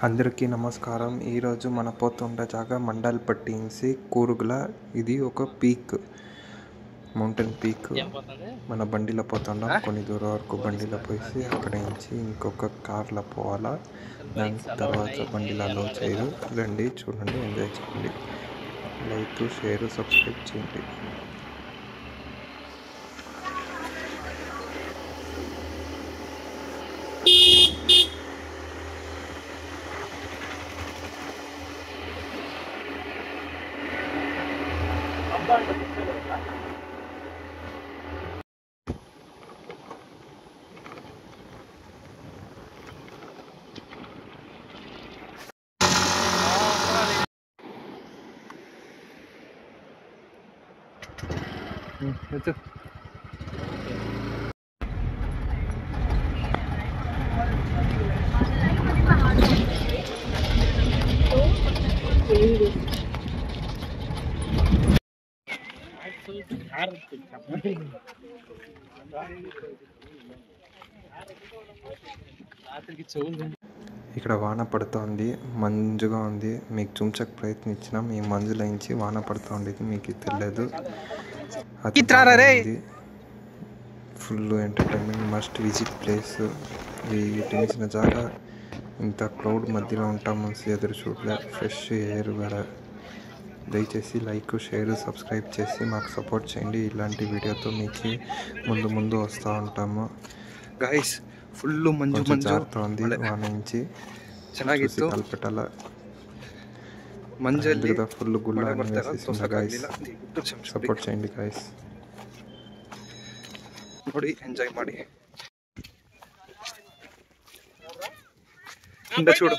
అందరికీ నమస్కారం. ఈరోజు మన పోతుండ జాగా మండల్ పట్టించి కూరుగుల. ఇది ఒక పీక్, మౌంటైన్ పీక్. మన బండిలో పోతుండం, కొన్ని దూరం వరకు బండిలో పోయి అక్కడ నుంచి ఇంకొక కార్లో పోవాలా. దాని తర్వాత బండిలో అలో చేయరు. రండి చూడండి, ఎంజాయ్ చేయండి. లైక్, షేర్, సబ్స్క్రైబ్ చేయండి. ఇక్కడ వాన పడుతోంది, మంజుగా ఉంది. మీకు చూంచక ప్రయత్నించినాం. ఈ మంజులో నుంచి వాన పడుతోంది, మీకు తెలియదు. Full entertainment, must visit place. వీటి మించిన జాగా ఇంత క్రౌడ్ మధ్యలో ఉంటాము, ఎదురు చూడలే. ఫ్రెష్ ఎయిర్ కూడా. దయచేసి లైక్, షేర్, సబ్స్క్రైబ్ చేసి మాకు సపోర్ట్ చేయండి. ఇలాంటి వీడియోతో మీకు ముందు వస్తూ ఉంటాము. ಗೈಸ್ ಫುಲ್ಲು ಮಂಜು ಜಾರುತ್ತೋಂದಿ ವಾನ ಇಂಚಿ ಚೆನ್ನಾಗಿತ್ತು. ಕಲ್ಪೆಟ್ಟಲ್ಲ ಮಂಜಲ್ಲಿ ಫುಲ್ ಗುಳ್ಳ ಗೈಸ್. ಸಪೋರ್ಟ್ చేయండి ಗೈಸ್. ನೋಡಿ, ಎಂಜಾಯ್ ಮಾಡಿ. చూడు.